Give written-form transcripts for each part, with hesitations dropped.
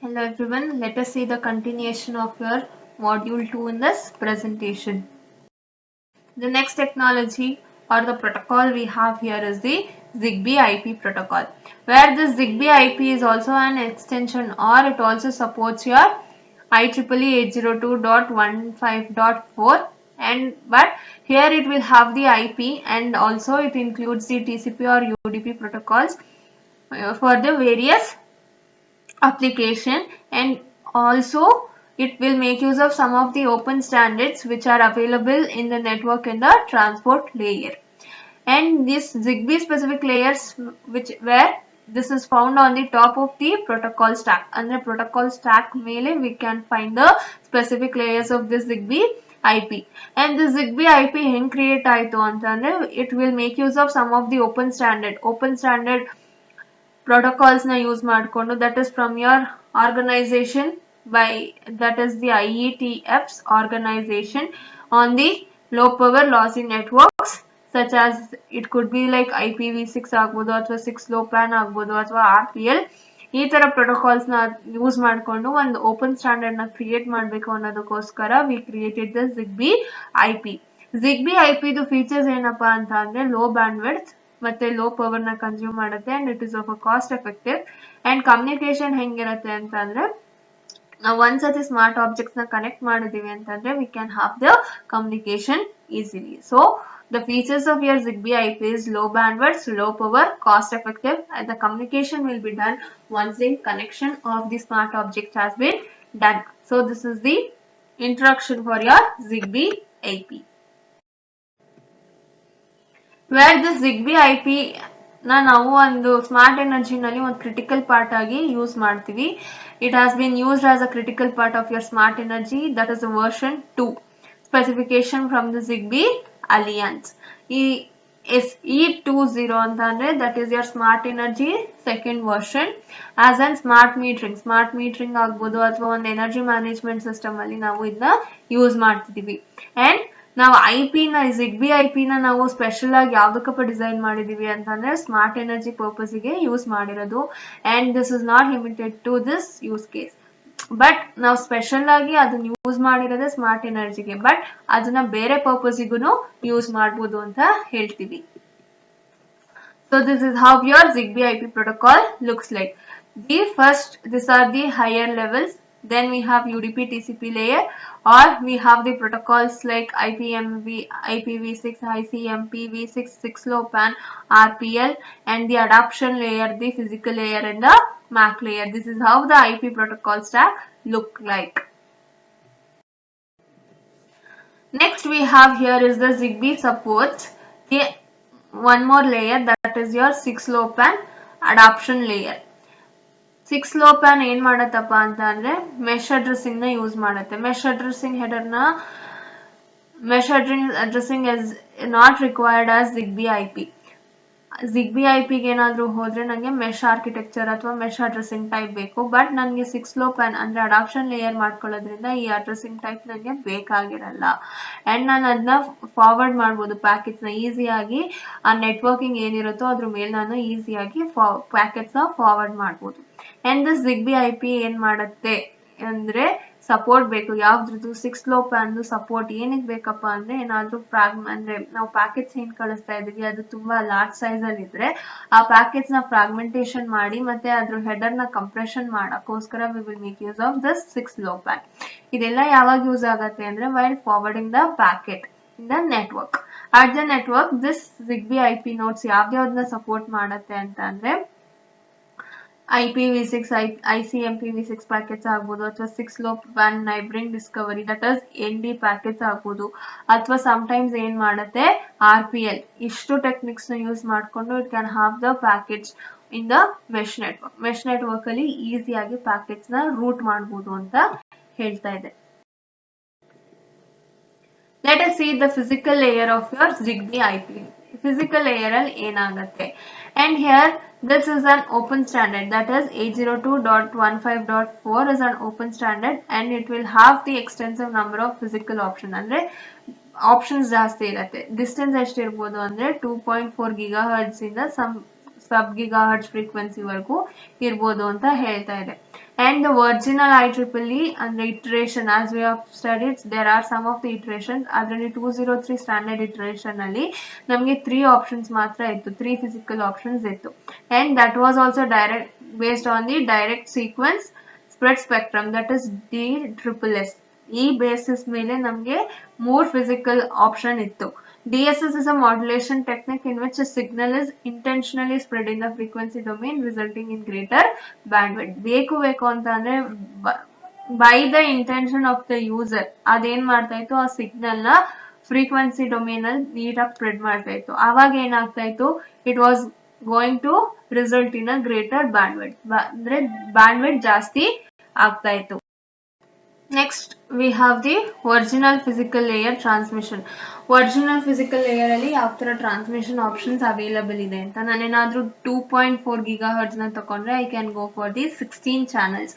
Hello everyone, let us see the continuation of your module 2 in this presentation. The next technology or the protocol we have here is the ZigBee IP protocol, where this ZigBee IP is also an extension or it also supports your IEEE 802.15.4 but here it will have the IP and also it includes the TCP or UDP protocols for the various application, and also it will make use of some of the open standards which are available in the network in the transport layer. And this ZigBee specific layers which where this is found on the top of the protocol stack, and the protocol stack mele we can find the specific layers of this ZigBee IP. And the ZigBee IP ಹೆಂಗ್ create ಆಯ್ತು ಅಂತಂದ್ರೆ it will make use of some of the open standard protocols na use madkondo, that is from your organization by that is the IETF's organization on the low power lossy networks, such as it could be like IPv6 agbodu athwa 6 low pan agbodu athwa RPL ಈ ತರ protocols na use madkondo ಒಂದು open standard na create ಮಾಡಬೇಕು ಅನ್ನೋದಕ್ಕೋಸ್ಕರ we created the ZigBee IP. ZigBee IP ದು features ಏನಪ್ಪಾ ಅಂತ ಅಂದ್ರೆ low bandwidth ಮತ್ತೆ low power ನ ಕನ್ಸ್ಯೂಮ್ ಮಾಡುತ್ತೆ and it is of cost effective and communication ಹೆಂಗಿರುತ್ತೆ ಅಂತಂದ್ರೆ ನಾವು ಒಂದ್ಸತಿ ಸ್ಮಾರ್ಟ್ ಆಬ್ಜೆಕ್ಟ್ಸ್ ನ ಕನೆಕ್ಟ್ ಮಾಡಿದೀವಿ ಅಂತಂದ್ರೆ we can have the communication easily. So the features of your ZigBee IP is low bandwidth, low power, cost effective, and the communication will be done once the connection of the smart object has been done. So this is the introduction for your ZigBee IP. Where this ZigBee IP ನಾವು ಒಂದು smart energy ನಲ್ಲಿ ಒಂದು critical part ಆಗಿ use ಮಾಡ್ತೀವಿ. It has been used as a critical part of your smart energy, that is version 2 specification from the ZigBee alliance. ಈ SE20 ಅಂತ ಅಂದ್ರೆ that is your smart energy second version. As an smart metering ಆಗ್ಬೋದು ಅಥವಾ ಒಂದು energy management system ಅಲ್ಲಿ ನಾವು ಇದನ್ನ use ಮಾಡ್ತಿದೀವಿ. ಅಂಡ್ ನಾವು ZigBee IP ನ ನಾವು ಸ್ಪೆಷಲ್ ಆಗಿ ಯಾವ್ದಕ್ಕಪ್ಪ ಡಿಸೈನ್ ಮಾಡಿದೀವಿ ಅಂತಂದ್ರೆ ಸ್ಮಾರ್ಟ್ ಎನರ್ಜಿ ಪರ್ಪಸ್ ಗೆ ಯೂಸ್ ಮಾಡಿರೋದು. And this is not limited to this use case, but ನಾವು ಸ್ಪೆಷಲ್ ಆಗಿ ಅದನ್ನ ಯೂಸ್ ಮಾಡಿರೋದೇ ಸ್ಮಾರ್ಟ್ ಎನರ್ಜಿಗೆ, ಬಟ್ ಅದನ್ನ ಬೇರೆ ಪರ್ಪಸ್ಗೂ ಯೂಸ್ ಮಾಡಬಹುದು ಅಂತ ಹೇಳ್ತೀವಿ. So this is how your ZigBee IP protocol looks like. These are the higher levels. Then we have UDP TCP layer, or we have the protocols like IPv6, ICMP v6, 6LoWPAN, RPL, and the adaption layer, the physical layer, and the MAC layer. This is how the IP protocol stack look like. Next we have here is the ZigBee supports the one more layer, that is your 6LoWPAN adaption layer. 6LoWPAN ಏನ್ ಮಾಡತ್ತಪ್ಪ ಅಂತ ಅಂದ್ರೆ mesh addressing ನ use ಮಾಡುತ್ತೆ. Mesh addressing is not required as ZigBee IP. ZigBee IP ಗೆ ಏನಾದ್ರೂ ಹೋದ್ರೆ ನನಗೆ mesh architecture ಅಥವಾ ಮೆಶ್ ಅಡ್ರೆಸ್ಸಿಂಗ್ ಟೈಪ್ ಬೇಕು, ಬಟ್ ನನಗೆ 6LoWPAN ಅಂದ್ರೆ ಅಡಾಪ್ಷನ್ ಲೇಯರ್ ಮಾಡ್ಕೊಳ್ಳೋದ್ರಿಂದ ಈ ಅಡ್ರೆಸ್ಸಿಂಗ್ ಟೈಪ್ ನನಗೆ ಬೇಕಾಗಿರಲ್ಲ. ಅಂಡ್ ನಾನು ಅದನ್ನ ಫಾರ್ವರ್ಡ್ ಮಾಡ್ಬೋದು ಪ್ಯಾಕೆಟ್ಸ್ ನ ಈಸಿಯಾಗಿ. ಆ ನೆಟ್ವರ್ಕಿಂಗ್ ಏನಿರುತ್ತೋ ಅದ್ರ ಮೇಲೆ ನಾನು ಈಸಿಯಾಗಿ ಪ್ಯಾಕೆಟ್ಸ್ ನ ಫಾರ್ವರ್ಡ್ ಮಾಡ್ಬೋದು. ಅಂಡ್ ದಿಸ್ ZigBee IP ಏನ್ ಮಾಡುತ್ತೆ ಅಂದ್ರೆ ಸಪೋರ್ಟ್ ಬೇಕು. ಯಾವ್ದ್ರದ್ದು 6LoWPAN ಸಪೋರ್ಟ್ ಏನಕ್ಕೆ ಬೇಕಪ್ಪ ಅಂದ್ರೆ ಏನಾದ್ರೂ ಅಂದ್ರೆ ನಾವು ಪ್ಯಾಕೆಟ್ಸ್ ಏನ್ ಕಳಿಸ್ತಾ ಇದೀವಿ ಅದು ತುಂಬಾ ಲಾರ್ಜ್ ಸೈಜ್ ಅಲ್ಲಿ ಇದ್ರೆ ಆ ಪ್ಯಾಕೆಟ್ಸ್ ನ ಫ್ರಾಗ್ಮೆಂಟೇಶನ್ ಮಾಡಿ ಮತ್ತೆ ಅದ್ರ ಹೆಡರ್ ನ ಕಂಪ್ರೆಷನ್ ಮಾಡಕ್ಕೋಸ್ಕರ we will make use of this 6LoWPAN. ಇದೆಲ್ಲ ಯಾವಾಗ ಯೂಸ್ ಆಗತ್ತೆ ಅಂದ್ರೆ while forwarding the packet in the network. At the network this ZigBee IP nodes ಯಾವ್ಯಾವ್ದನ್ನ ಸಪೋರ್ಟ್ ಮಾಡತ್ತೆ ಅಂತ ಅಂದ್ರೆ IPv6, ICMPv6 ಪ್ಯಾಕೆಟ್ಸ್ ಆಗ್ಬೋದು, ಅಥವಾ 6LoWPAN neighbouring discovery that is ND packets ಆಗ್ಬೋದು, ಅಥವಾ ಸಮ್ಟೈಮ್ಸ್ ಏನ್ ಮಾಡುತ್ತೆ RPL. ಇಷ್ಟು ಟೆಕ್ನಿಕ್ಸ್ ನ ಯೂಸ್ ಮಾಡ್ಕೊಂಡು it can have the packets in the mesh network. Mesh network ಅಲ್ಲಿ ಈಸಿಯಾಗಿ ಪ್ಯಾಕೆಟ್ಸ್ ನ ರೂಟ್ ಮಾಡಬಹುದು ಅಂತ ಹೇಳ್ತಾ ಇದೆ. Let us see the physical layer of your ZigBee IP. Physical layer ಅಲ್ಲಿ ಏನಾಗುತ್ತೆ, and here this is an open standard, that is 802.15.4 is an open standard and it will have the extensive number of physical options. ಅಂದ್ರೆ options ಜಾಸ್ತಿ ಇರುತ್ತೆ. Distance ಎಷ್ಟಿರ್ಬೋದು ಅಂದ್ರೆ 2.4 GHz ಇಂದ ಸಬ್ gigahertz frequency ವರೆಗೂ ಇರ್ಬೋದು ಅಂತ ಹೇಳ್ತಾ ಇದೆ. And the original IEEE and the iteration, as we have studied, there are some of the iterations. ಅದರಲ್ಲಿ 203 ಸ್ಟ್ಯಾಂಡರ್ಡ್ ಇಟರೇಷನ್ ಅಲ್ಲಿ ನಮಗೆ 3 ಆಪ್ಷನ್ಸ್ ಮಾತ್ರ ಇತ್ತು, 3 ಫಿಸಿಕಲ್ ಆಪ್ಷನ್ಸ್ ಇತ್ತು. And that was also direct based on the direct sequence spread spectrum, that is DSSS. ಈ basis ಮೇಲೆ ನಮಗೆ 3 physical option ಇತ್ತು. DSS is a modulation technique in which a signal is intentionally spread in the frequency domain, resulting in greater bandwidth. ಬೇಕು ಅಂತ ಅಂದ್ರೆ by the intention of the user ಅದೇನ್ ಮಾಡ್ತಾ ಇತ್ತು, ಆ ಸಿಗ್ನಲ್ ನ ಫ್ರೀಕ್ವೆನ್ಸಿ ಡೊಮೇನ್ ಅಲ್ಲಿ ನೀಟಾಗಿ ಸ್ಪ್ರೆಡ್ ಮಾಡ್ತಾ ಇತ್ತು. ಅವಾಗ ಏನಾಗ್ತಾ ಇತ್ತು, it was going to result in a greater bandwidth, ಅಂದ್ರೆ ಬ್ಯಾಂಡ್ವಿಡ್ತ್ ಜಾಸ್ತಿ ಆಗ್ತಾ ಇತ್ತು. Next we have the original physical layer transmission. Original physical layer ಅಲ್ಲಿ ಯಾವ ತರ ಟ್ರಾನ್ಸ್ಮಿಷನ್ ಆಪ್ಷನ್ಸ್ ಅವೈಲಬಲ್ ಇದೆ ಅಂತ, ನಾನೇನಾದ್ರೂ 2.4 GHz ನ ತಕೊಂಡ್ರೆ I can go for the 16 channels.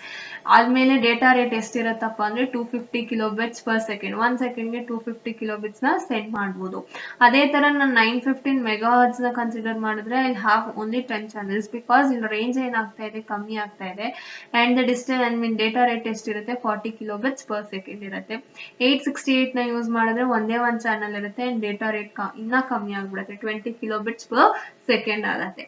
ಆದ್ಮೇಲೆ ಡೇಟಾ ರೇಟ್ ಎಷ್ಟಿರತ್ತಪ್ಪ ಅಂದ್ರೆ 250 kilobits per second. 1 ಸೆಕೆಂಡ್ಗೆ 250 kilobits ನ ಸೆಂಡ್ ಮಾಡ್ಬೋದು. ಅದೇ ತರ ನಾನು 915 MHz ನ ಕನ್ಸಿಡರ್ ಮಾಡಿದ್ರೆ I have only 10 channels, because ಇಲ್ಲಿ ರೇಂಜ್ ಏನಾಗ್ತಾ ಇದೆ, ಕಮ್ಮಿ ಆಗ್ತಾ ಇದೆ. And the distance I mean data rate ಎಷ್ಟಿರುತ್ತೆ, 40 kilobits per second ಇರುತ್ತೆ. 868 ನ ಯೂಸ್ ಮಾಡಿದ್ರೆ ಒಂದೇ ಒಂದು ಚಾನಲ್ ಇರುತ್ತೆ ಅಂಡ್ ಡೇಟಾ ರೇಟ್ ಇನ್ನ ಕಮ್ಮಿ ಆಗ್ಬಿಡುತ್ತೆ, 20 kilobits per second ಆಗುತ್ತೆ.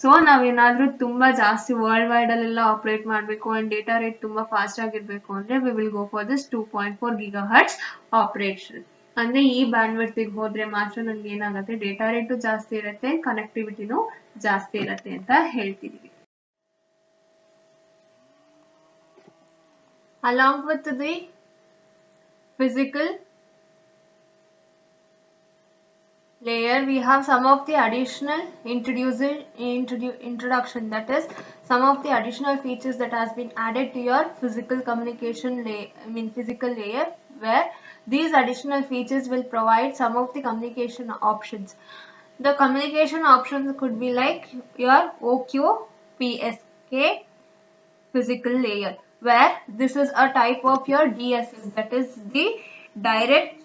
ಸೊ ನಾವೇನಾದ್ರೂ ತುಂಬಾ ಜಾಸ್ತಿ ವರ್ಲ್ಡ್ ವೈಡ್ ಅಲ್ಲೆಲ್ಲ ಆಪರೇಟ್ ಮಾಡಬೇಕು ಅಂಡ್ ಡೇಟಾ ರೇಟ್ ತುಂಬಾ ಫಾಸ್ಟ್ ಆಗಿರ್ಬೇಕು ಅಂದ್ರೆ we will go for this 2.4 GHz operation. ಅಂದ್ರೆ ಈ ಬ್ಯಾಂಡ್ವಿಡ್ತ್ ಹೋದ್ರೆ ಮಾತ್ರ ನಮ್ಗೆ ಏನಾಗುತ್ತೆ, ಡೇಟಾ ರೇಟು ಜಾಸ್ತಿ ಇರುತ್ತೆ, ಕನೆಕ್ಟಿವಿಟಿನೂ ಜಾಸ್ತಿ ಇರುತ್ತೆ ಅಂತ ಹೇಳ್ತಿದೀವಿ. Along with the physical layer, we have some of the additional introduction, that is some of the additional features that has been added to your physical communication physical layer, where these additional features will provide some of the communication options. The communication options could be like your OQPSK physical layer, where this is a type of your DSS, that is the direct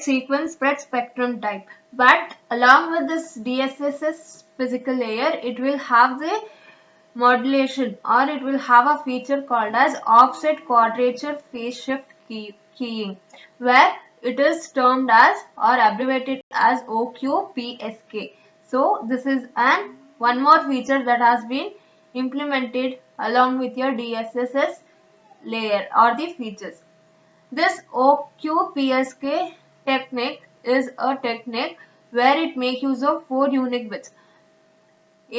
sequence spread spectrum type. But along with this DSSS physical layer, it will have the modulation, or it will have a feature called as offset quadrature phase shift keying, where it is termed as or abbreviated as OQPSK. So this is one more feature that has been implemented along with your DSSS layer or the features. This OQPSK technique is a technique where it makes use of 4 unique bits.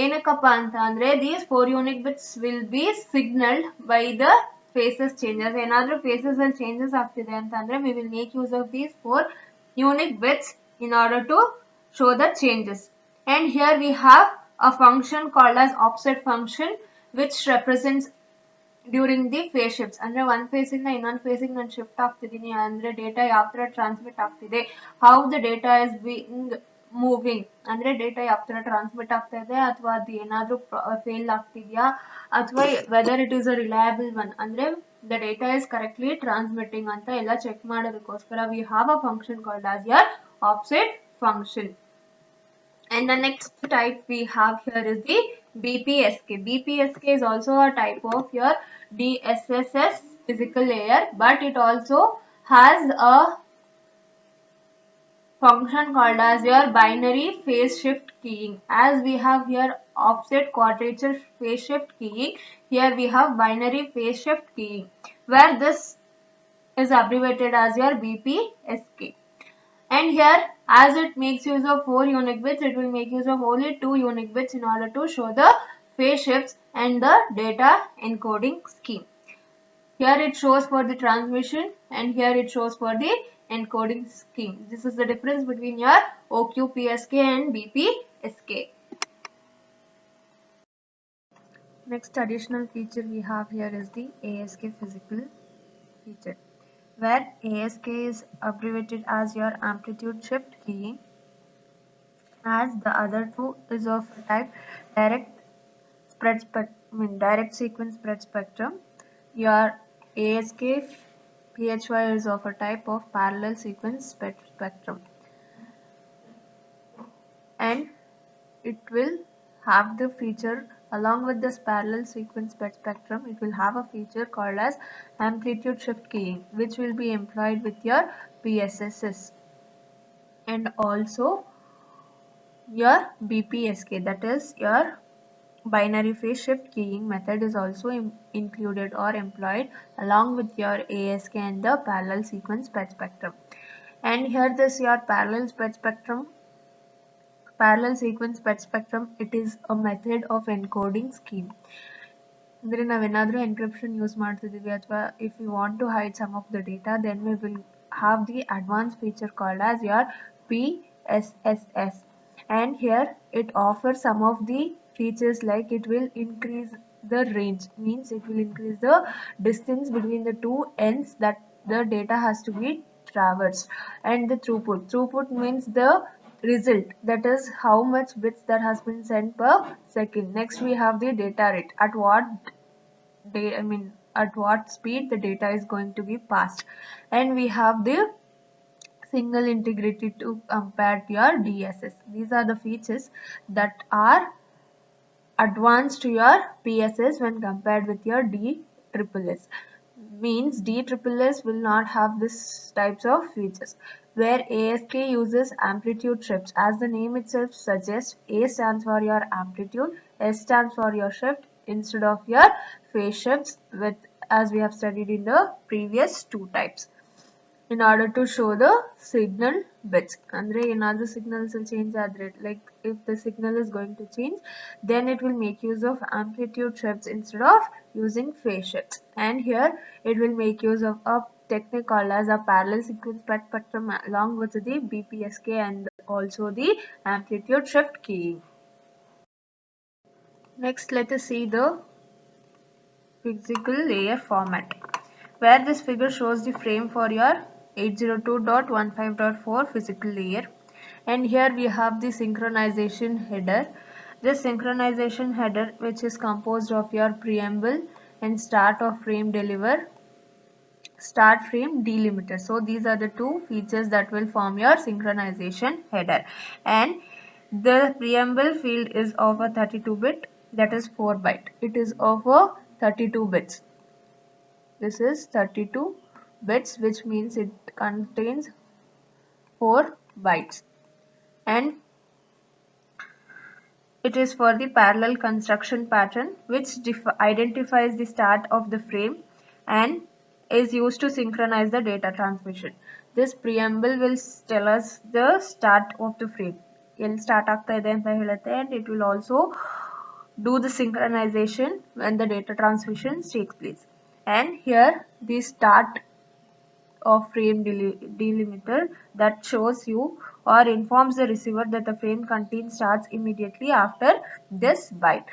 ಏನಕ್ಕಪ್ಪ ಅಂತ ಅಂದ್ರೆ these 4 unique bits will be signaled by the phases changes. ಏನಾದ್ರೂ phases ಅಲ್ಲಿ changes ಆಗ್ತಿದೆ ಅಂತ ಅಂದ್ರೆ we will make use of these 4 unique bits in order to show the changes. And here we have a function called as offset function, which represents during the phase shifts. ಅಂದ್ರೆ one phase ಇಂದ ಇನ್ನೊಂದು phase ಗೆ ನಾನು shift ಆಗ್ತಿದ್ದೀನಿ ಅಂದ್ರೆ data ಯಾವ ತರ transmit ಆಗ್ತಿದೆ, how the data is being moving, ಅಂದ್ರೆ ಡೇಟಾ ಯಾವ ತರ ಟ್ರಾನ್ಸ್ಮಿಟ್ ಆಗ್ತಾ ಇದೆ, ಅಥವಾ ಅದು ಏನಾದ್ರೂ ಫೇಲ್ ಆಗ್ತಿದ್ಯಾ, ಅಥವಾ whether it is a reliable one, ಅಂದ್ರೆ the data is correctly transmitting ಅಂತ ಎಲ್ಲ ಚೆಕ್ ಮಾಡೋದಕ್ಕೋಸ್ಕರ we have a function called as your offset function. And the next type we have here is the BPSK. BPSK is also a type of your DSSS physical layer, but it also has a function called as your binary phase shift keying. As we have here offset quadrature phase shift keying, here we have binary phase shift keying, where this is abbreviated as your BPSK. And here, as it makes use of 4 unique bits, it will make use of only 2 unique bits in order to show the phase shifts and the data encoding scheme. Here it shows for the transmission and here it shows for the encoding scheme. This is the difference between your OQPSK and BPSK. Next additional feature we have here is the ASK physical feature, where ASK is abbreviated as your amplitude shift keying, as the other two is of type direct sequence spread spectrum. Your ASK PHY is of a type of parallel sequence spread spectrum, and it will have the feature Along with this parallel sequence bit spectrum, it will have a feature called as amplitude shift keying, which will be employed with your PSSs, and also your BPSK, that is your binary phase shift keying method, is also included or employed along with your ASK and the parallel sequence bit spectrum. And here this your parallel sequence bit spectrum, it is a method of encoding scheme. ಅಂದರೆ ನಾವೇನಾದರೂ encryption use ಮಾಡ್ತಿದ್ದೀವಿ ಅಥವಾ if we want to hide some of the data, then we will have the advanced feature called as your PSSS, and here it offers some of the features like it will increase the range, means it will increase the distance between the two ends that the data has to be traversed, and the throughput means the result, that is how much bits that has been sent per second. Next we have the data rate, at what at what speed the data is going to be passed, and we have the single integrity to compare to your DSS. These are the features that are advanced to your PSS when compared with your DSSS. Means DSSS will not have this types of features, where ASK uses amplitude shifts. As the name itself suggests, A stands for your amplitude, S stands for your shift instead of your phase shifts, with as we have studied in the previous two types. In order to show the signal bits, andre another signals will change adre, like if the signal is going to change, then it will make use of amplitude shifts instead of using phase shifts, and here it will make use of a technique called as a parallel sequence spectrum along with the BPSK and also the amplitude shift keying. Next, let us see the physical layer format, where this figure shows the frame for your 802.15.4 physical layer, and here we have the synchronization header. This synchronization header, which is composed of your preamble and start frame delimiter. So these are the two features that will form your synchronization header, and the preamble field is of a 32-bit, that is 4 byte. It is of a 32 bits. This is 32 bits, which means it contains 4 bytes, and it is for the parallel construction pattern, which identifies the start of the frame and is used to synchronize the data transmission. This preamble will tell us the start of the frame. It start ಆಗ್ತಾ ಇದೆ ಅಂತ ಹೇಳುತ್ತೆ, and it will also do the synchronization when the data transmission takes place. And here the start of frame delimiter that shows you or informs the receiver that the frame content starts immediately after this byte.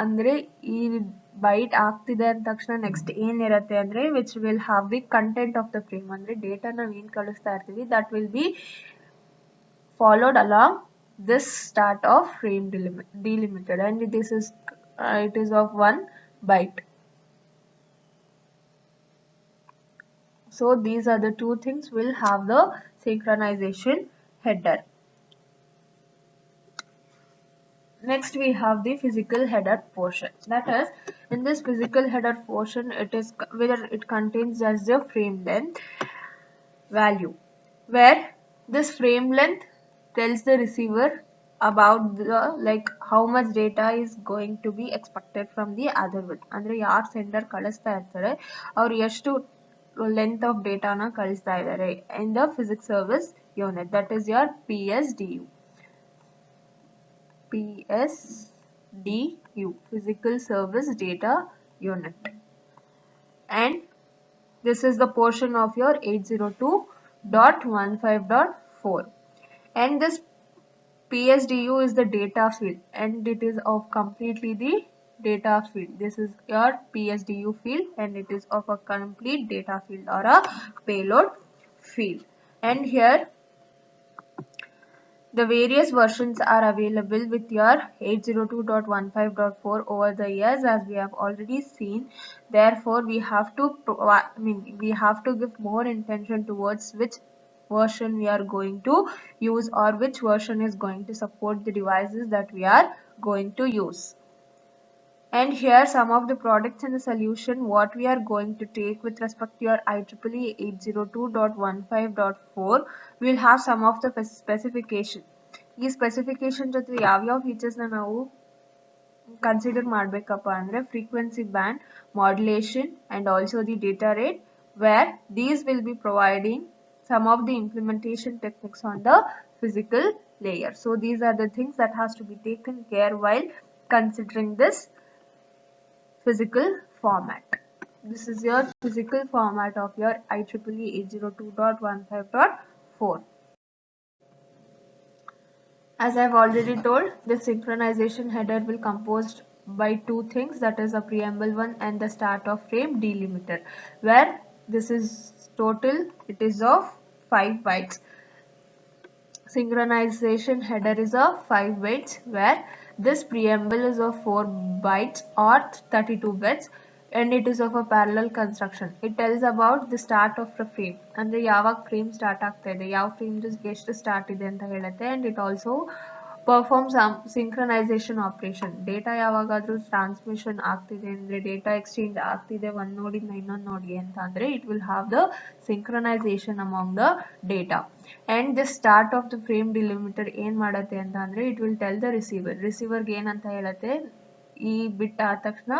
ಅಂದ್ರೆ ಈ byte ಆಗ್ತಿದೆ ಅಂದ ತಕ್ಷಣ next ಏನಿರುತ್ತೆ ಅಂದ್ರೆ which will have the content of the frame, ಅಂದ್ರೆ data ನಾವು ಏನ್ ಕಳಿಸ್ತಾ ಇರ್ತೀವಿ that will be followed along this start of frame delimited, and this is it is of 1 byte. So these are the two things will have the synchronization header. Next we have the physical header portion. That is, in this physical header portion, it is where it contains just the frame length value, where this frame length tells the receiver about the like how much data is going to be expected from the other one. ಅಂದ್ರೆ ಯಾರು sender ಕಳಿಸ್ತಾ ಇರ್ತಾರೆ ಅವ್ರು ಎಷ್ಟು length of data na ಕಳಿಸ್ತಾ ಇದ್ದಾರೆ in the physics service unit, that is your PSDU. PSDU, physical service data unit, and this is the portion of your 802.15.4, and this PSDU is the data field, and it is of completely the data field. This is your PSDU field, and it is of a complete data field or a payload field. And here the various versions are available with your 802.15.4 over the years, as we have already seen. Therefore, we have to give more intention towards which version we are going to use, or which version is going to support the devices that we are going to use. And here some of the products in the solution what we are going to take with respect to your IEEE 802.15.4 will have some of the specification. ಈ specification ಜೊತೆ ಯಾವ್ಯಾವ ಫೀಚರ್ಸ್ನ ನಾವು consider ಮಾಡಬೇಕಪ್ಪ ಅಂದರೆ frequency band, modulation and also the data rate, where these will be providing some of the implementation techniques on the physical layer. So these are the things that has to be taken care while considering this physical format. This is your physical format of your IEEE 802.15.4. As I've already told, the synchronization header will composed by two things, that is a preamble one and the start of frame delimiter, where this is total, it is of 5 bytes. Synchronization header is of 5 bytes, where this preamble is of 4 bytes or 32 bits, and it is of a parallel construction. It tells about the start of the frame, ಅಂದ್ರೆ ಯಾವಾಗ frame start ಆಗ್ತಾ ಇದೆ, ಯಾವ frame ಎಷ್ಟು start ಇದೆ ಅಂತ ಹೇಳುತ್ತೆ. and it also performs some synchronization operation. Data ಯಾವಾಗಾದ್ರೂ ಟ್ರಾನ್ಸ್ಮಿಷನ್ ಆಗ್ತಿದೆ ಅಂದ್ರೆ, ಡೇಟಾ ಎಕ್ಸ್ಚೇಂಜ್ ಆಗ್ತಿದೆ ಒಂದು ನೋಡಿಂದ ಇನ್ನೊಂದು ನೋಡ್ಗೆ ಅಂತ ಅಂದ್ರೆ, it will have the synchronization among the data. and the start of the frame delimiter ಏನ್ ಮಾಡುತ್ತೆ ಅಂತ ಅಂದ್ರೆ, it will tell the receiver ಗೆ ಏನಂತ ಹೇಳುತ್ತೆ, ಈ ಬಿಟ್ ಆದ ತಕ್ಷಣ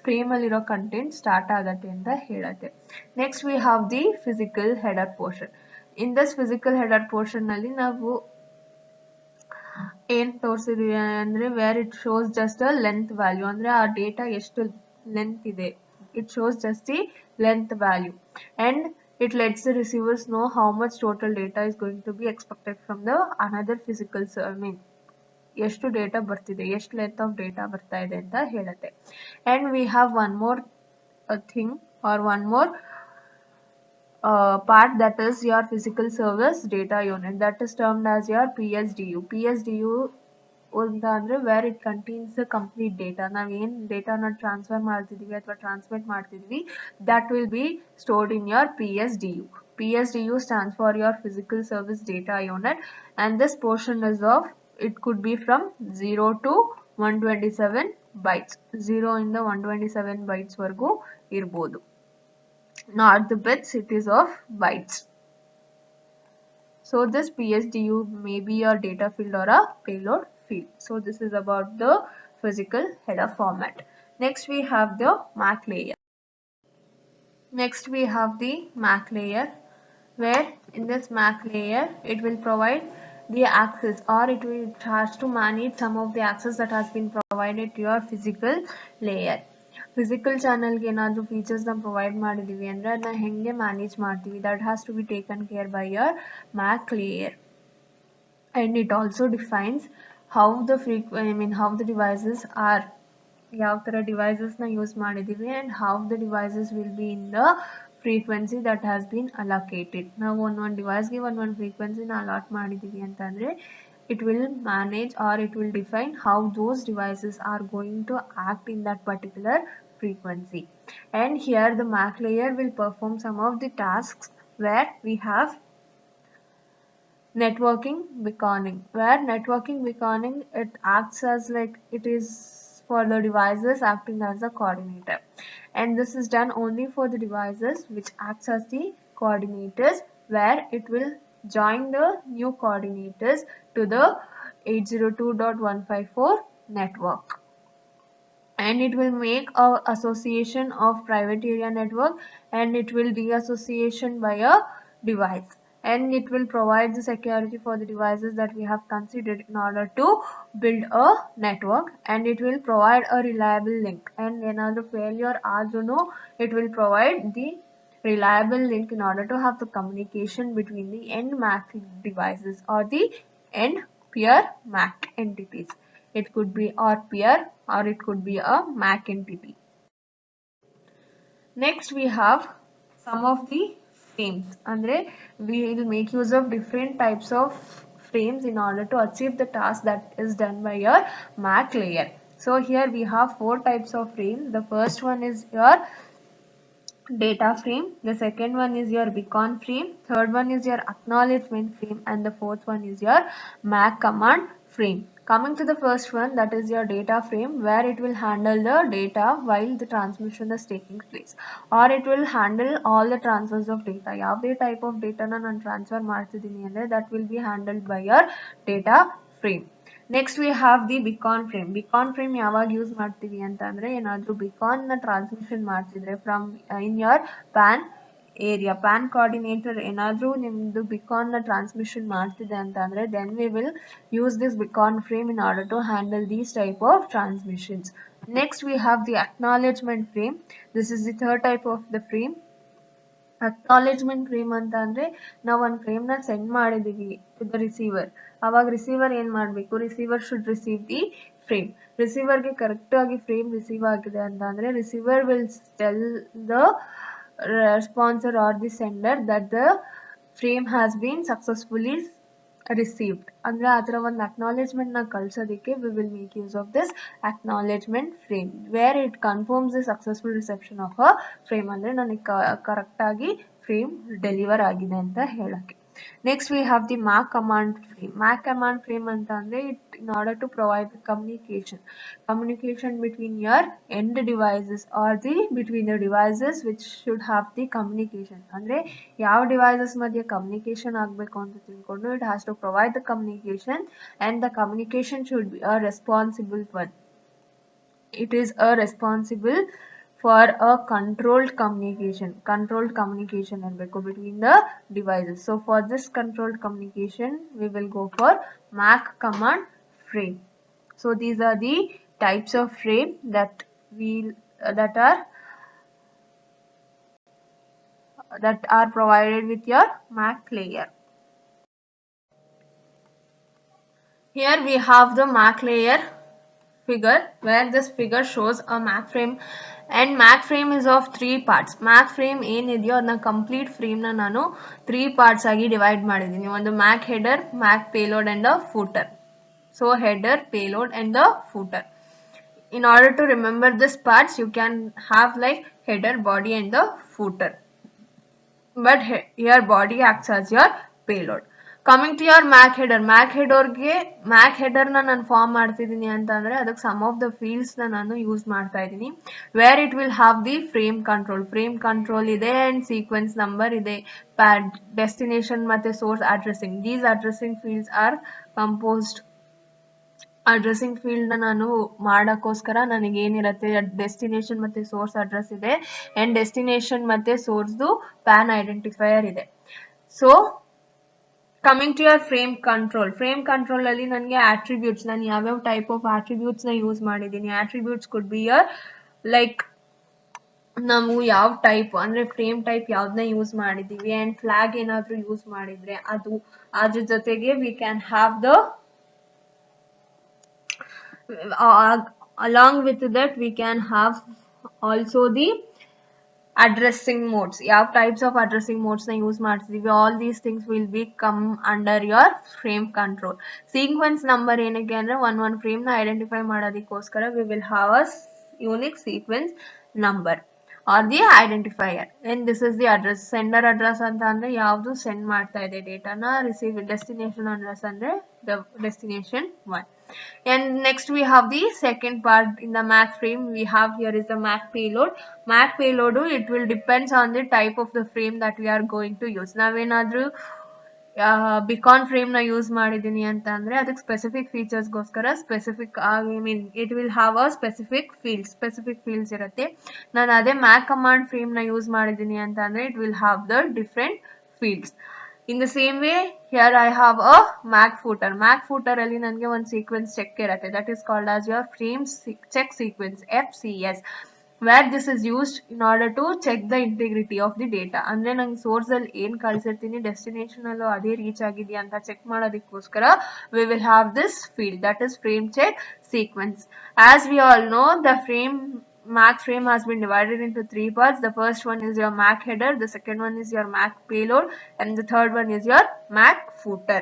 ಫ್ರೇಮ್ ಅಲ್ಲಿರೋ ಕಂಟೆಂಟ್ ಸ್ಟಾರ್ಟ್ ಆಗತ್ತೆ ಅಂತ ಹೇಳುತ್ತೆ. Next we have the physical header portion. In this physical header portion ನಲ್ಲಿ ನಾವು ಏನ್ ತೋರಿಸಿದೀವಿ ಅಂದ್ರೆ, where it shows just a length value, ಅಂದ್ರೆ ಆ ಡೇಟಾ ಎಷ್ಟು ಲೆಂತ್ ಇದೆ, it shows just the length value. And it lets the receivers know how much total data is going to be expected from the another physical ಎಷ್ಟು data ಬರ್ತಿದೆ, ಎಷ್ಟು length of data ಬರ್ತಾ ಇದೆ ಅಂತ ಹೇಳುತ್ತೆ. And we have one more thing R one more part, that is your physical service data unit, that is termed as your PSDU. PSDU ಅಂತ ಅಂದ್ರೆ where it contains the complete data. ನಾವು ಏನು ಡೇಟಾನ transfer ಮಾಡ್ತಿದೀವಿ ಅಥವಾ transmit ಮಾಡ್ತಿದೀವಿ, that will be stored in your PSDU. PSDU stands for your physical service data unit, and this portion is of, it could be from 0 to 127 bytes. 0 ಇಂದ 127 bytes ವರೆಗೂ ಇರ್ಬೋದು. Not the bits, it is of bytes. So this PSDU may be your data field or a payload field. So this is about the physical header format. Next we have the MAC layer. Next we have the MAC layer, where in this MAC layer it will provide the access, or it has to manage some of the access that has been provided to your physical layer. Physical ಚಾನಲ್ಗೆ ಏನಾದರೂ ಫೀಚರ್ಸ್ನ provide ಮಾಡಿದ್ದೀವಿ ಅಂದರೆ ಅದನ್ನ ಹೆಂಗೆ manage ಮಾಡ್ತೀವಿ, that has to be taken care by your MAC layer. And it also defines how the how the devices are, ಯಾವ ಥರ ಡಿವೈಸಸ್ನ ಯೂಸ್ ಮಾಡಿದ್ದೀವಿ, and how the devices will be in the frequency that has been allocated. ನಾವು ಒಂದೊಂದು ಡಿವೈಸ್ಗೆ ಒಂದೊಂದು ಫ್ರೀಕ್ವೆನ್ಸಿನ allot ಮಾಡಿದ್ದೀವಿ ಅಂತಂದರೆ, it will manage or it will define how those devices are going to act in that particular frequency. And here the MAC layer will perform some of the tasks, where we have networking beaconing, where networking beaconing, it acts as like, it is for the devices acting as a coordinator, and this is done only for the devices which acts as the coordinators, where it will join the new coordinators to the 802.154 network, and it will make a association of private area network, and it will deassociation by a device, and it will provide the security for the devices that we have considered in order to build a network, and it will provide a reliable link, and another failure ಆದ್ರೂ it will provide the reliable link in order to have the communication between the end MAC devices or the end peer MAC entities. It could be or peer, or it could be a MAC entity. Next we have some of the frames. Andre, we will make use of different types of frames in order to achieve the task that is done by your MAC layer. So here we have 4 types of frames. The first one is your data frame, the second one is your beacon frame, third one is your acknowledgement frame, and the fourth one is your MAC command frame. Coming to the first one, that is your data frame, where it will handle the data while the transmission is taking place, or it will handle all the transfers of data. Yavade type of data na nan transfer ಮಾಡ್ತಿದ್ದೀನಿ ಅಂದ್ರೆ that will be handled by your data frame. Next we have the beacon frame. Beacon frame ಯಾವಾಗ use ಮಾಡ್ತೀವಿ ಅಂತ ಅಂದ್ರೆ ಏನಾದ್ರೂ beacon ನ transmission ಮಾಡ್ತಿದ್ರೆ from in your PAN area, PAN coordinator ಏನಾದ್ರೂ ನಿಮ್ದು beacon ನ ಟ್ರಾನ್ಸ್ಮಿಷನ್ ಮಾಡ್ತಿದೆ ಅಂತ ಅಂದ್ರೆ then we will use this beacon frame in order to handle these type of transmissions. Next we have the acknowledgement frame. This is the third type of the frame. Acknowledgement frame ಅಂತ ಅಂದ್ರೆ ನಾವು ಒಂದು frame ನ send ಮಾಡಿದೀವಿ to the receiver. ಅವಾಗ receiver ಏನ್ ಮಾಡ್ಬೇಕು, receiver should receive the frame. ರಿಸೀವರ್ಗೆ ಕರೆಕ್ಟ್ ಆಗಿ ಫ್ರೇಮ್ ರಿಸೀವ್ ಆಗಿದೆ ಅಂತ ಅಂದ್ರೆ receiver will tell the responder or the sender that the frame has been successfully received. ಅಂದ್ರೆ ಅದರ ಒಂದು acknowledgement ನ ಕಳ್ಸೋದಕ್ಕೆ we will make use of this acknowledgement frame where it confirms the successful reception of a frame. ಅಂದ್ರೆ ನನಗೆ correct ಆಗಿ frame deliver ಆಗಿದೆ ಅಂತ ಹೇಳಕ್ಕೆ. Next we have the MAC command frame. MAC command frame anta andre in order to provide the communication between your end devices or between the devices which should have the communication. Andre yav devices madhye communication agbeku anta tilkondu it has to provide the communication, and the communication should be a responsible one. It is a responsible for a controlled communication between the devices. So for this controlled communication we will go for MAC command frame. So these are the types of frame that are provided with your MAC layer. Here we have the MAC layer figure, where this figure shows a MAC frame, and MAC frame is of 3 parts. MAC frame ಏನಿದೆಯೋ ಅದನ್ನ complete frame ನ ನಾನು 3 parts ಆಗಿ divide ಮಾಡಿದ್ದೀನಿ. ಒಂದು MAC header, MAC payload and the footer. So header, payload and the footer. In order to remember this parts you can have like header, body and the footer, but here body acts as your payload. Coming to your MAC header na ನಾನು form ಮಾಡ್ತಿದ್ದೀನಿ ಅಂತ ಅಂದ್ರೆ ಅದಕ್ಕೆ some of the fields ನ ನಾನು use ಮಾಡ್ತಾ ಇದ್ದೀನಿ, where it will have the frame control ಇದೆ ಅಂಡ್ ಸೀಕ್ವೆನ್ಸ್ ನಂಬರ್ ಇದೆ, ಡೆಸ್ಟಿನೇಷನ್ ಮತ್ತೆ source addressing. These addressing fields are composed. Addressing field ನ ನಾನು ಮಾಡಕ್ಕೋಸ್ಕರ ನನಗೆ ಏನಿರುತ್ತೆ, ಡೆಸ್ಟಿನೇಷನ್ ಮತ್ತೆ ಸೋರ್ಸ್ ಅಡ್ರೆಸ್ ಇದೆ ಅಂಡ್ ಡೆಸ್ಟಿನೇಷನ್ ಮತ್ತೆ ಸೋರ್ಸ್ದು ಪ್ಯಾನ್ ಐಡೆಂಟಿಫೈಯರ್ ಇದೆ. So coming to your frame control ಅಲ್ಲಿ ನನಗೆ ಆಟ್ರಿಬ್ಯೂಟ್ಸ್, ನಾನು ಯಾವ್ಯಾವ ಟೈಪ್ ಆಫ್ ಆಟ್ರಿಬ್ಯೂಟ್ಸ್ ನ ಯೂಸ್ ಮಾಡಿದ್ದೀನಿ. Attributes could be your like ನಾವು ಯಾವ ಟೈಪ್ ಅಂದ್ರೆ ಫ್ರೇಮ್ ಟೈಪ್ ಯಾವ್ದನ್ನ ಯೂಸ್ ಮಾಡಿದೀವಿ ಅಂಡ್ ಫ್ಲಾಗ್ ಏನಾದ್ರೂ ಯೂಸ್ ಮಾಡಿದ್ರೆ ಅದು, ಅದ್ರ ಜೊತೆಗೆ we can have the along with that we can have also the addressing modes. ಯಾವ types of addressing modes na use ಮಾಡ್ತಿದೀವಿ, all these things will be come under your frame control. Sequence number ಏನಕ್ಕೆ ಅಂದ್ರೆ one frame ನ identify ಮಾಡೋದಕ್ಕೋಸ್ಕರ we will have a unique sequence number or the identifier, and this is the address. Sender address ಅಂತ ಅಂದ್ರೆ ಯಾವುದು send ಮಾಡ್ತಾ ಇದೆ ಡೇಟಾನ, receive destination address ಅಂದ್ರೆ the destination one. And next we have the second part in the MAC frame. We have here is the MAC payload. MAC payload, it will depends on the type of the frame that we are going to use. ನಾವೇನಾದ್ರೂ beacon frame ನ use ಮಾಡಿದೀನಿ ಅಂತ ಅಂದ್ರೆ ಅದಕ್ಕೆ specific features ಗೋಸ್ಕರ specific it will have a specific fields ಇರುತ್ತೆ. ನಾನು ಅದೇ MAC command frame ನ ಯೂಸ್ ಮಾಡಿದೀನಿ ಅಂತ ಅಂದ್ರೆ it will have the different fields. In the same way, here I have a MAC footer ಅಲ್ಲಿ ನನಗೆ ಒಂದು ಸೀಕ್ವೆನ್ಸ್ ಚೆಕ್ ಇರುತ್ತೆ, that is called as your frame check sequence, FCS, where this is used in order to check the integrity of the data. ಅಂದ್ರೆ ನಂಗೆ source ಅಲ್ಲಿ ಏನ್ ಕಳ್ಸಿರ್ತೀನಿ destination ಅಲ್ಲೂ ಅದೇ ರೀಚ್ ಆಗಿದೆಯಾ ಅಂತ ಚೆಕ್ ಮಾಡೋದಕ್ಕೋಸ್ಕರ we will have this field, that is frame check sequence. As we all know, the MAC frame has been divided into 3 parts. The first one is your MAC header, the second one is your MAC payload, and the third one is your MAC footer.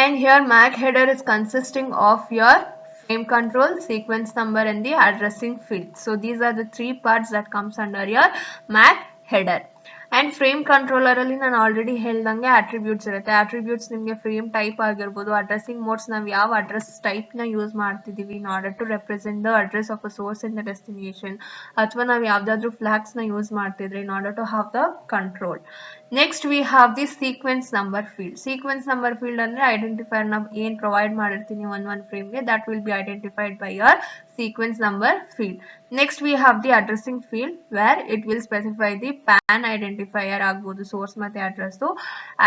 And here MAC header is consisting of your frame control, sequence number and the addressing field. So these are the 3 parts that comes under your MAC header. And frame controller ಅಲ್ಲಿ ನಾನು already ಹೇಳ್ದಂಗೆ attributes ಇರುತ್ತೆ. Attributes ನಿಮಗೆ frame type ಆಗಿರ್ಬೋದು, addressing modes ನಾವು ಯಾವ address type ನ use ಮಾಡ್ತಿದೀವಿ in order to represent the address of a source in the destination, ಅಥವಾ ನಾವು ಯಾವ್ದಾದ್ರು ಫ್ಲಾಗ್ಸ್ ನ ಯೂಸ್ ಮಾಡ್ತಿದ್ರೆ in order to have the control. Next we have the sequence number field. Sequence number field ಅಂದ್ರೆ identifier ನ ಏನ್ provide ಮಾಡಿರ್ತೀನಿ ಒಂದ್ ಫ್ರೇಮ್ಗೆ, that will be identified by your sequence number field. Next we have the addressing field where it will specify the PAN identifier agbodu source ಮತ್ತೆ address,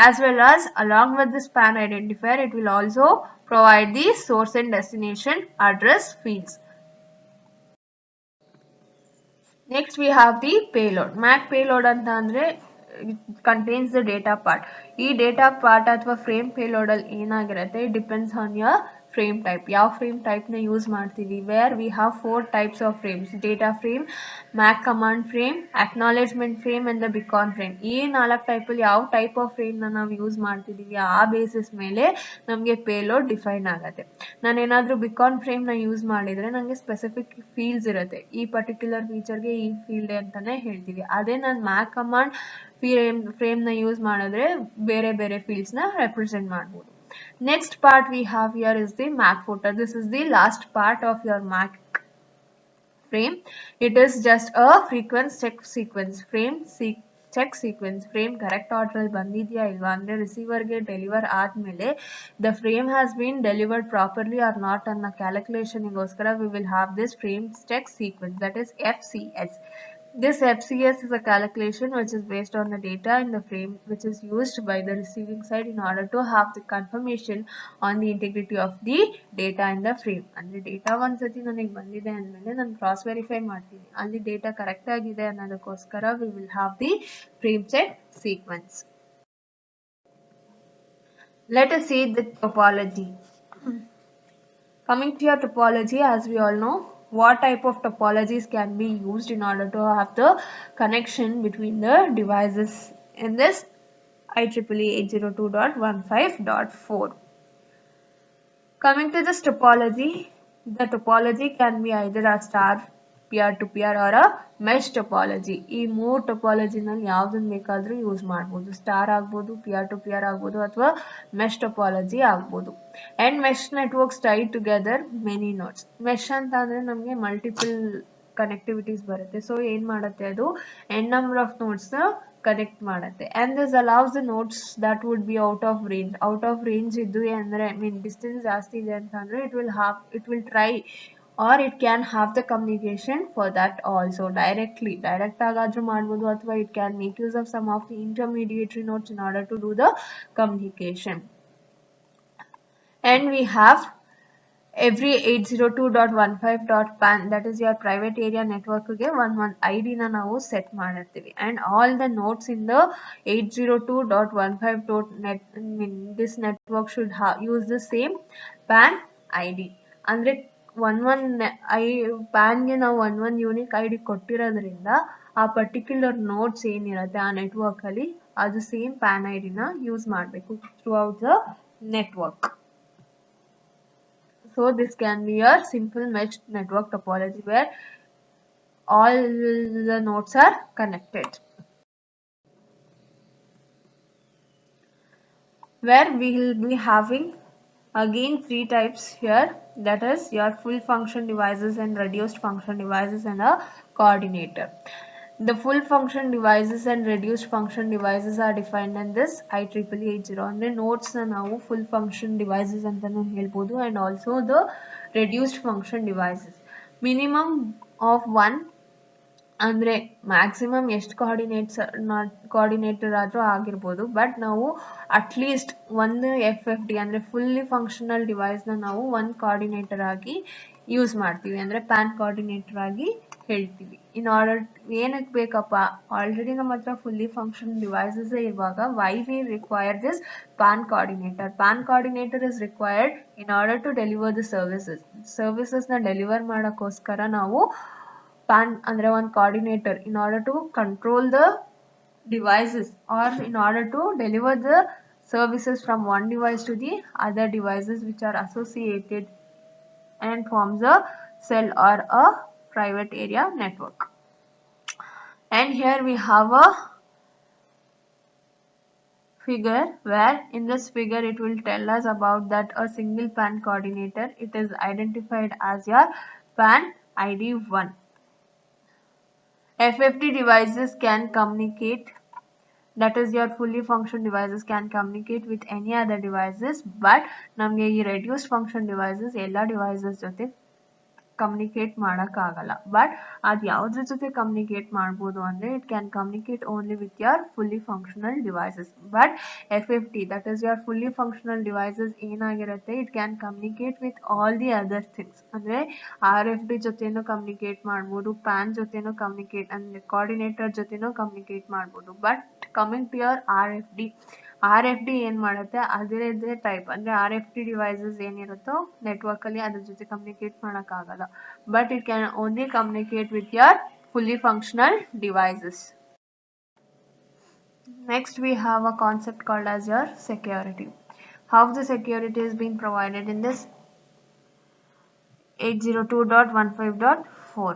as well as along with this PAN identifier it will also provide the source and destination address fields. Next we have the payload. Mac payload anta andre it contains the data part. ಈ data part ಅಥವಾ frame payload ಅಲ್ಲಿ ಏನಾಗಿರುತ್ತೆ, depends on your frame type. ಯಾವ frame type ನ use ಮಾಡ್ತೀವಿ, where we have 4 types of frames: data frame, MAC command frame, acknowledgement frame and the beacon frame. ಈ 4 type ಅಲ್ಲಿ ಯಾವ ಟೈಪ್ ಆಫ್ ಫ್ರೇಮ್ ನ ನಾವು ಯೂಸ್ ಮಾಡ್ತಿದೀವಿ ಆ ಬೇಸಿಸ್ ಮೇಲೆ ನಮಗೆ ಪೇಲೋಡ್ ಡಿಫೈನ್ ಆಗುತ್ತೆ. ನಾನು ಏನಾದ್ರೂ ಬಿಕಾನ್ ಫ್ರೇಮ್ ನ ಯೂಸ್ ಮಾಡಿದ್ರೆ ನಂಗೆ ಸ್ಪೆಸಿಫಿಕ್ ಫೀಲ್ಡ್ಸ್ ಇರುತ್ತೆ, ಈ ಪರ್ಟಿಕ್ಯುಲರ್ ಫೀಚರ್ಗೆ ಈ ಫೀಲ್ಡ್ ಅಂತಾನೆ ಹೇಳ್ತೀವಿ. ಅದೇ ನಾನು ಮ್ಯಾಕ್ ಕಮಾಂಡ್ ಫ್ರೇಮ್ ನ ಯೂಸ್ ಮಾಡಿದ್ರೆ ಬೇರೆ ಬೇರೆ ಫೀಲ್ಡ್ಸ್ ನ ರೆಪ್ರೆಸೆಂಟ್ ಮಾಡಬಹುದು. Next part we have here is the Mac footer. This is the last part of your Mac frame. It is just a frequency check sequence frame. Check sequence frame correct order ಅಲ್ಲಿ ಬಂದಿದೆಯಾ ಇಲ್ವಾ ಅಂದ್ರೆ ರಿಸೀವರ್ಗೆ deliver ಆದ್ಮೇಲೆ the frame has been delivered properly or not ಅನ್ನೋ calculation ಗೋಸ್ಕರ we will have this frame check sequence, that is FCS. This FCS is a calculation which is based on the data in the frame which is used by the receiving side in order to have the confirmation on the integrity of the data in the frame. ಅಂದ್ರೆ data ಒಂದ್ಸತಿ ನನಗೆ ಬಂದಿದೆ ಅಂದ್ಮೇಲೆ ನಾನು cross verify ಮಾಡ್ತೀನಿ, ಅಲ್ಲಿ data correct ಆಗಿದೆ ಅನ್ನೋದಕ್ಕೋಸ್ಕರ we will have the frame check sequence. Let us see the topology. Coming to your topology, as we all know, what type of topologies can be used in order to have the connection between the devices in this IEEE 802.15.4. Coming to this topology, the topology can be either a star, peer-to-peer or a mesh topology. ಈ 3 topology ನಲ್ಲಿ ಯಾವುದನ್ನ ಬೇಕಾದ್ರೂ use ಮಾಡಬಹುದು. Star ಆಗ್ಬೋದು, peer-to-peer ಆಗ್ಬೋದು, ಅಥವಾ mesh topology ಆಗ್ಬೋದು. And mesh networks tie together many nodes. Mesh ಅಂತ ಅಂದ್ರೆ ನಮಗೆ ಮಲ್ಟಿಪಲ್ ಕನೆಕ್ಟಿವಿಟೀಸ್ ಬರುತ್ತೆ. ಸೊ ಏನ್ ಮಾಡುತ್ತೆ, ಅದು n number of nodes ನ ಕನೆಕ್ಟ್ ಮಾಡುತ್ತೆ. and this allows the nodes that would be out of range ಇದ್ದು ಅಂದ್ರೆ ಡಿಸ್ಟೆನ್ಸ್ ಜಾಸ್ತಿ ಇದೆ ಅಂತ ಅಂದ್ರೆ it will try or it can have the communication for that also direct ಆಗಾದ್ರೂ ಮಾಡ್ಬೋದು, ಅಥವಾ it can make use of some of the intermediary nodes in order to do the communication. And we have every 802.15.pan, that is your private area network ಗೆ one ID ನ ನಾವು set ಮಾಡಿರ್ತೀವಿ. and all the nodes in the 802.15.net this network should use the same pan ID. ಅಂದ್ರೆ pan ಗೆ ನಾವು one unique ID ಕೊಟ್ಟಿರೋದ್ರಿಂದ ಆ particular notes ಏನಿರುತ್ತೆ ಆ ನೆಟ್ವರ್ಕ್ ಅಲ್ಲಿ ಅದು ಸೇಮ್ pan ID ನ ಯೂಸ್ ಮಾಡಬೇಕು throughout the network. So this can be a simple mesh network topology where all the nodes are connected. Where we will be having again 3 types here, that is your full function devices and reduced function devices and a coordinator. The full function devices and reduced function devices are defined in this IEEE 80. ಅಂದ್ರೆ nodes ನ ನಾವು full function devices ಅಂತಾನೂ ಹೇಳ್ಬೋದು, and also the reduced function devices. Minimum of 1 ಅಂದ್ರೆ maximum ಎಷ್ಟು coordinator ಆದ್ರೂ ಆಗಿರ್ಬೋದು, but ನಾವು ಅಟ್ಲೀಸ್ಟ್ ಒಂದು FFD ಅಂದ್ರೆ ಫುಲ್ಲಿ ಫಂಕ್ಷನಲ್ ಡಿವೈಸ್ ನ ನಾವು ಒಂದು ಕೋಆರ್ಡಿನೇಟರ್ ಆಗಿ ಯೂಸ್ ಮಾಡ್ತೀವಿ, ಅಂದ್ರೆ ಪ್ಯಾನ್ ಕೋಆರ್ಡಿನೇಟರ್ ಆಗಿ ಹೇಳ್ತೀವಿ. ಇನ್ ಆರ್ಡರ್ ಏನಕ್ಕೆ ಬೇಕಪ್ಪ, ಆಲ್ರೆಡಿ ನಮ್ಮ ಹತ್ರ ಫುಲ್ಲಿ ಫಂಕ್ಷನ್ ಡಿವೈಸಸ್ ಇರುವಾಗ why we require this PAN coordinator is required in order to deliver the services ನ ಡೆಲಿವರ್ ಮಾಡೋಕ್ಕೋಸ್ಕರ ನಾವು PAN ಅಂದ್ರೆ one coordinator in order to control the devices or in order to deliver the services from one device to the other devices which are associated and forms a cell or a private area network. And here we have a figure, where in this figure it will tell us about that a single PAN coordinator, it is identified as your PAN ID 1. FFD devices can communicate, that is your fully function devices can communicate with any other devices, but ನಮಗೆ ಈ reduced function devices ಎಲ್ಲ devices ಜೊತೆ communicate ಮಾಡೋಕ್ಕಾಗಲ್ಲ. But ಅದು ಯಾವುದ್ರ ಜೊತೆ communicate ಮಾಡ್ಬೋದು ಅಂದರೆ it can communicate only with your fully functional devices. But FFD, that is your fully functional devices ಏನಾಗಿರುತ್ತೆ, it can communicate with all the other things. ಅಂದರೆ RFD ಜೊತೆನೂ ಕಮ್ಯುನಿಕೇಟ್ ಮಾಡ್ಬೋದು, ಪ್ಯಾನ್ ಜೊತೆನೂ ಕಮ್ಯುನಿಕೇಟ್ ಅಂದರೆ ಕೋಆರ್ಡಿನೇಟರ್ ಜೊತೆನೂ communicate ಮಾಡ್ಬೋದು. But coming to your RFD ಏನು ಮಾಡುತ್ತೆ, ಅದರದ್ದೇ ಟೈಪ್ ಅಂದರೆ RFD ಡಿವೈಸಸ್ ಏನಿರುತ್ತೋ ನೆಟ್ವರ್ಕಲ್ಲಿ ಅದ್ರ ಜೊತೆ ಕಮ್ಯುನಿಕೇಟ್ ಮಾಡೋಕ್ಕಾಗಲ್ಲ. But it can only communicate with your fully functional devices. Next we have a concept called as your security. How the security is being provided in this 802.15.4.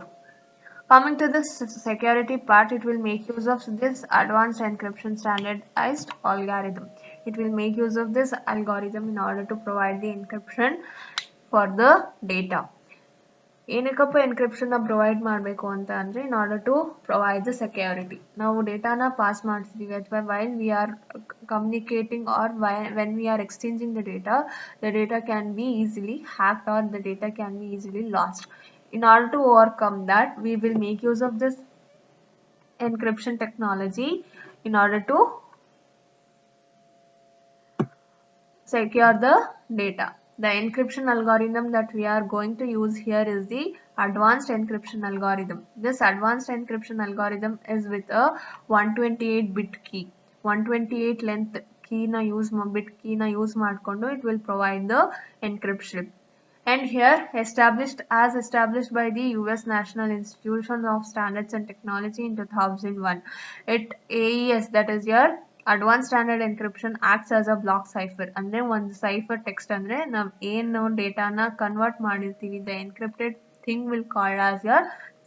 Coming to the security part, it will make use of this advanced encryption standardized algorithm. It will make use of this algorithm in order to provide the encryption for the data. ಏನಕ್ಕಪ್ಪ ಎನ್ಕ್ರಿಪ್ಷನ್ನ provide ಮಾಡಬೇಕು ಅಂತ ಅಂದರೆ in order to provide the security. ನಾವು ಡೇಟಾನ pass ಮಾಡ್ತಿದ್ದೀವಿ ಅಥವಾ while we are communicating or when we are exchanging the data can be easily hacked or the data can be easily lost. In order to overcome that, we will make use of this encryption technology in order to secure the data. The encryption algorithm that we are going to use here is the advanced encryption algorithm. This advanced encryption algorithm is with a 128 bit key. 128 length key na use bit key na use ಮಾಡ್ಕೊಂಡು it will provide the encryption. And here established by the US National Institute of Standards and Technology in 2001. It AES, that is your Advanced Standard Encryption, acts as a block cipher. ಅಂದ್ರೆ ಒಂದು cipher text ಅಂದ್ರೆ ನಾವು ಏನು ಡೇಟಾನ convert ಮಾಡಿರ್ತೀವಿ, the encrypted thing will call as your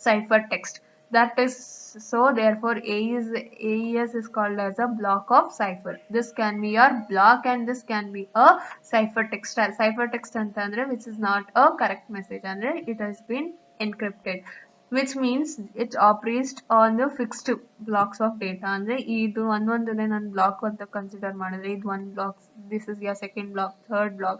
cipher text. That is so therefore AES is called as a block of cipher. This can be your block and this can be a cipher text. Cipher text antandre which is not a correct message, andre it has been encrypted, which means it operates on the fixed blocks of data. Andre idu ಒಂದೊಂದನ್ನೇ ನಾನು block ಅಂತ consider ಮಾಡಿದ್ರೆ ಇದು ಒಂದು block, this is your second block, third block,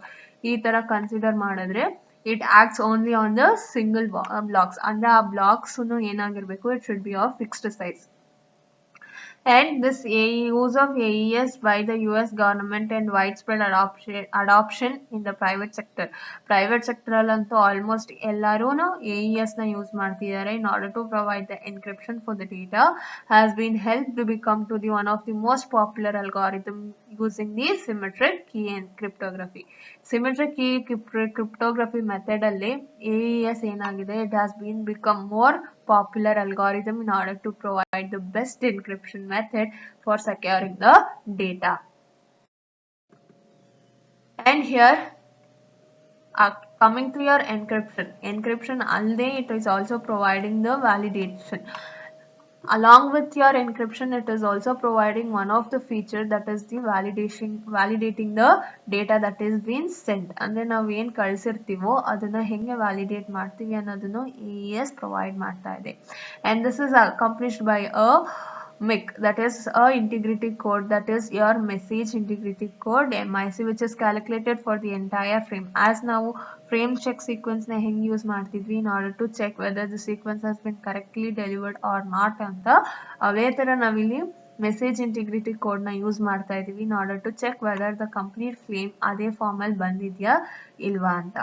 ಈ ತರ consider ಮಾಡಿದ್ರೆ it acts only on the single blocks. And the blocks ಏನಾಗಿರಬೇಕು, it should be of fixed size. And this use of AES by the US government and widespread adoption in the private sector. Private sector allantu almost ellarunu AES na use ಮಾಡ್ತಿದ್ದಾರೆ in order to provide the encryption for the data, has been helped to become to the one of the most popular algorithm using the symmetric key cryptography. Symmetric key cryptography method alli AES ಏನಾಗಿದೆ, it has been become more popular algorithm in order to provide the best encryption method for securing the data. And here coming to your encryption alde, it is also providing the validation. Along with your encryption, it is also providing one of the feature, that is the validating the data that is being sent. ಅಂದ್ರೆ ನಾವು ಏನು ಕಳಿಸಿರ್ತೀವೋ ಅದನ್ನ ಹೆಂಗೆ validate ಮಾಡ್ತೀವಿ ಅನ್ನೋದನ್ನು AES provide ಮಾಡ್ತಾ ಇದೆ. And this is accomplished by a MIC, that is a integrity code, that is your message integrity code MIC, which is calculated for the entire frame. As ನಾವು frame check sequence na ಹೆಂಗೆ use ಮಾಡ್ತಿದ್ವಿ in order to check whether the sequence has been correctly delivered or not ಅಂತ, ಅದೇ ತರ ನಾವಿಲ್ಲಿ message integrity code ನ use ಮಾಡ್ತಾ ಇದೀವಿ in order to check whether the complete frame ಅದೇ ಫಾರ್ಮ್ ಅಲ್ಲಿ ಬಂದಿದ್ಯಾ ಇಲ್ವಾ ಅಂತ.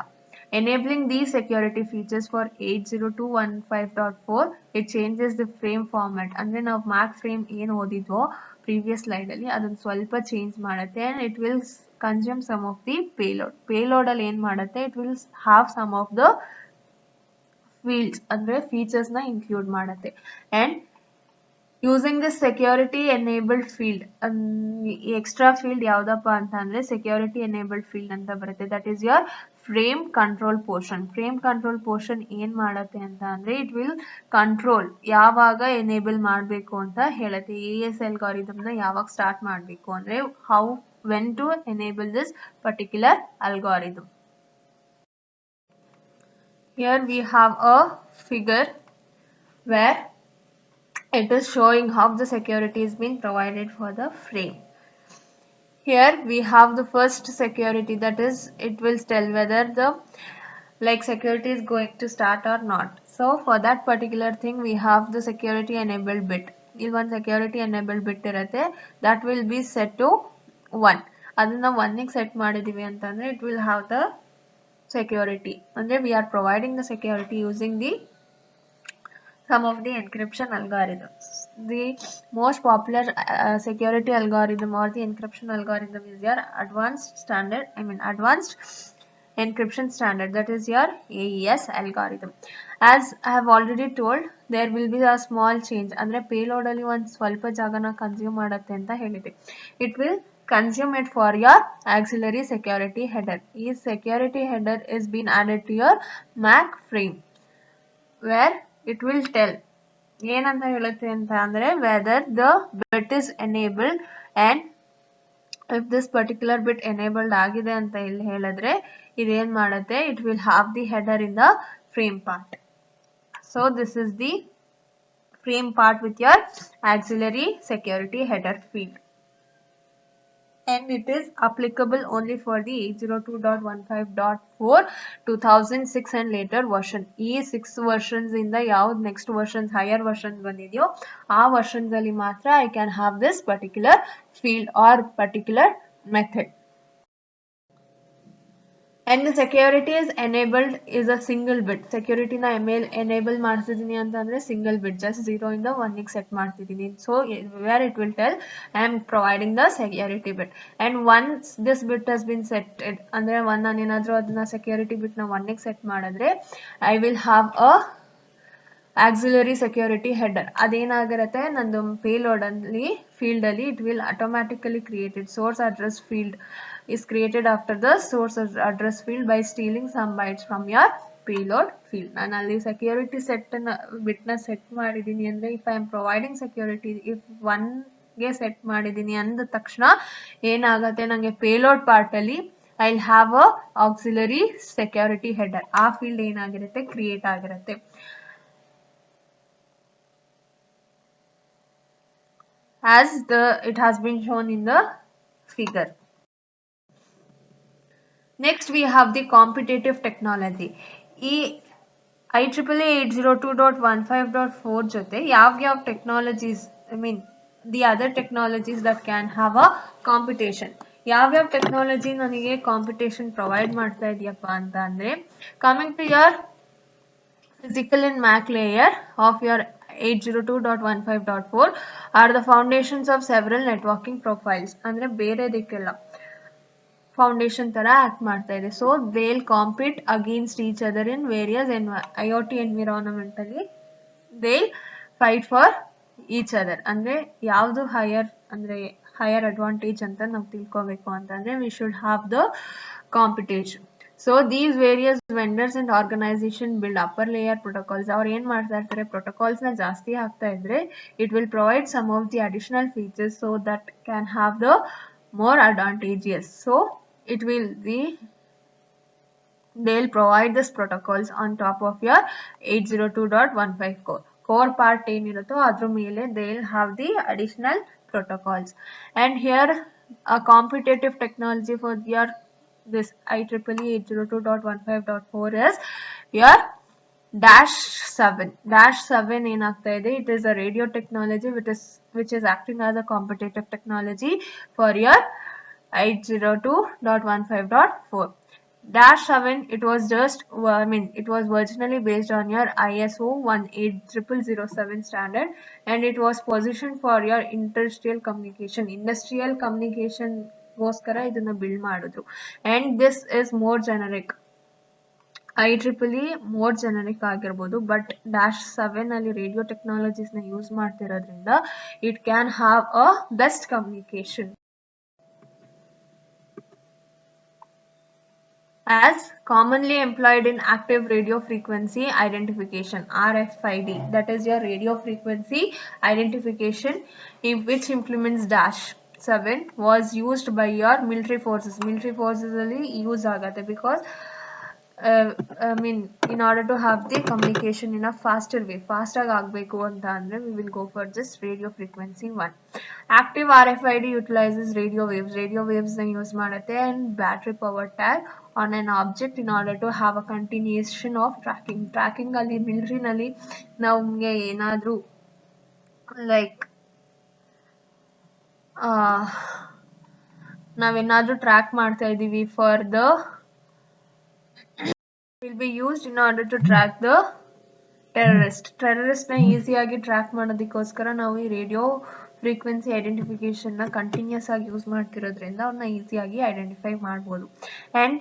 Enabling these security features for 802.15.4, it changes the frame format. ಅಂದ್ರೆ ನಾವು ಮ್ಯಾಕ್ ಫ್ರೇಮ್ ಏನು ಓದಿದ್ವೋ ಪ್ರೀವಿಯಸ್ ಸ್ಲೈಡ್ ಅಲ್ಲಿ ಅದನ್ನ ಸ್ವಲ್ಪ ಚೇಂಜ್ ಮಾಡುತ್ತೆ. and it will consume some of the payload ಅಲ್ಲಿ ಏನು ಮಾಡುತ್ತೆ, it will have some of the fields ಅಂದ್ರೆ features ನ include ಮಾಡುತ್ತೆ. And using this security enabled field, extra field ಯಾವ್ದಪ್ಪ ಅಂತ ಅಂದ್ರೆ security enabled field ಅಂತ ಬರುತ್ತೆ, that is your frame control portion. Frame control portion ಏನ್ ಮಾಡತ್ತೆ ಅಂತ ಅಂದ್ರೆ ಇಟ್ ವಿಲ್ ಕಂಟ್ರೋಲ್ ಯಾವಾಗ ಎನೇಬಲ್ ಮಾಡಬೇಕು ಅಂತ ಹೇಳುತ್ತೆ. AES algorithm ನ ಯಾವಾಗ ಸ್ಟಾರ್ಟ್ ಮಾಡಬೇಕು ಅಂದ್ರೆ when to enable this particular algorithm. Here we have a figure where it is showing how the security is being provided for the frame. Here we have the first security, that is it will tell whether the security is going to start or not. So for that particular thing we have the security enabled bit. If one security enabled bit irutte, that will be set to 1. Adanna 1 ಗೆ set ಮಾಡಿದೀವಿ ಅಂತಂದ್ರೆ it will have the security. ಅಂದ್ರೆ we are providing the security using some of the encryption algorithms. The most popular security algorithm or the encryption algorithm is your advanced encryption standard, that is your AES algorithm. As I have already told, there will be a small change. Andre payload alli one swalpa jagana consume ಮಾಡುತ್ತೆ ಅಂತ ಹೇಳಿದೆ. It will consume it for your auxiliary security header. This security header is been added to your MAC frame, where it will tell ಏನಂತ ಹೇಳುತ್ತೆ ಅಂತ ಅಂದ್ರೆ whether the bit is enabled, and if this particular bit enabled ಆಗಿದೆ ಅಂತ ಇಲ್ಲಿ ಹೇಳಿದ್ರೆ ಇದೇನ್ ಮಾಡುತ್ತೆ, it will have the header in the frame part. So this is the frame part with your auxiliary security header field, and it is applicable only for the 802.15.4 2006 and later version. ಈ 6 versions ಇಂದ ಯಾವ್ದು next versions higher versions ಬಂದಿದೆಯೋ ಆ versions ಅಲ್ಲಿ ಮಾತ್ರ I can have this particular field or particular method. And the security is enabled is a single bit. Security na enable ಮಾಡ್ತಿದೀನಿ ಅಂತಂದ್ರೆ single bit, just 0 ಇಂದ 1 ಗೆ set ಮಾಡ್ತಿದೀನಿ. So where it will tell I am providing the security bit, and once this bit has been set, ಅಂದ್ರೆ ನಾನು ಏನಾದ್ರೂ ಅದನ್ನ security bit ನ 1 ಗೆ set ಮಾಡಿದ್ರೆ I will have a auxiliary security header. ಅದೇನಾಗಿರುತ್ತೆ, ನಂದು payload ಅಲ್ಲಿ field ಅಲ್ಲಿ it will automatically created source address field is created after the source address field by stealing some bytes from your payload field. ನಾನು ಅಲ್ಲಿ security bit ನ set ಮಾಡಿದೀನಿ ಅಂದ್ರೆ if I am providing security, if 1 ಗೆ set ಮಾಡಿದೀನಿ ಅಂದ ತಕ್ಷಣ ಏನಾಗುತ್ತೆ, ನಂಗೆ payload part ಅಲ್ಲಿ I'll have a auxiliary security header. ಆ field ಏನಾಗಿರುತ್ತೆ create ಆಗಿರುತ್ತೆ. As it has been shown in the figure. Next we have the competitive technology. ಈ IEEE 802.15.4 ಜೊತೆ ಯಾವ technologies, the other technologies that can have a competition. ಯಾವ technology ನನಗೆ competition provide ಮಾಡ್ತಾ ಇದೆಯಪ್ಪ ಅಂತ ಅಂದ್ರೆ, coming to your physical and MAC layer of your 802.15.4 are the foundations of several networking profiles. ಅಂದ್ರೆ ಬೇರೆದಕ್ಕೆಲ್ಲ ಫೌಂಡೇಶನ್ ತರ ಆಕ್ಟ್ ಮಾಡ್ತಾ ಇದೆ. So they'll compete against each other in various IoT environment ಅಲ್ಲಿ they'll fight for each other. ಅಂದ್ರೆ ಯಾವುದು higher advantage ಅಂತ ನಾವು ತಿಳ್ಕೋಬೇಕು ಅಂತಂದ್ರೆ we should have the competition. So these various vendors and organization build upper layer protocols. ಅವ್ರು ಏನ್ ಮಾಡ್ತಾ ಇರ್ತಾರೆ, protocols ನ ಜಾಸ್ತಿ ಹಾಕ್ತಾ ಇದ್ರೆ it will provide some of the additional features so that can have the more advantageous. So it will be, they'll provide this protocols on top of your 802.15 core part ಏನಿರುತ್ತೋ ಅದ್ರ ಮೇಲೆ they'll have the additional protocols. And here a competitive technology for your this IEEE 802.15.4 is your -7 ಏನಾಗ್ತಾ ಇದೆ, it is a radio technology which is acting as a competitive technology for your 802.15.4. -7 it was just it was originally based on your ISO 18007 standard, and it was positioned for your industrial communication ಗೋಸ್ಕರ ಇದನ್ನ build ಮಾಡಿದ್ರು. and this is more generic. IEEE more generic ಆಗಿರ್ಬೋದು, but -7 ಅಲ್ಲಿ radio technologies ನ use ಮಾಡ್ತಿರೋದ್ರಿಂದ it can have a best communication. as commonly employed in active radio frequency identification RFID, that is your radio frequency identification, which implements dash 7 was used by your military forces ಅಲ್ಲಿ use ಆಗತ್ತೆ because I mean in order to have the communication in a faster way, fast ಆಗಿ ಆಗಬೇಕು ಅಂತ ಅಂದ್ರೆ we will go for this radio frequency 1. Active RFID utilizes radio waves ನ use ಮಾಡುತ್ತೆ and battery power tag on an object in order to have a continuation of tracking ಅಲ್ಲಿ military ನಲ್ಲಿ ನಮಗೆ ಏನಾದ್ರೂ like ನಾವೇನಾದ್ರೂ ಟ್ರ್ಯಾಕ್ ಮಾಡ್ತಾ ಇದೀವಿ for the will be used in order to track the terrorist ನ ಈಸಿಯಾಗಿ ಟ್ರ್ಯಾಕ್ ಮಾಡೋದಕ್ಕೋಸ್ಕರ ನಾವು ಈ ರೇಡಿಯೋ ಫ್ರೀಕ್ವೆನ್ಸಿ ಐಡೆಂಟಿಫಿಕೇಶನ್ ನ ಕಂಟಿನ್ಯೂಸ್ ಆಗಿ ಯೂಸ್ ಮಾಡ್ತಿರೋದ್ರಿಂದ ಅವ್ರನ್ನ ಈಸಿಯಾಗಿ ಐಡೆಂಟಿಫೈ ಮಾಡ್ಬೋದು. ಅಂಡ್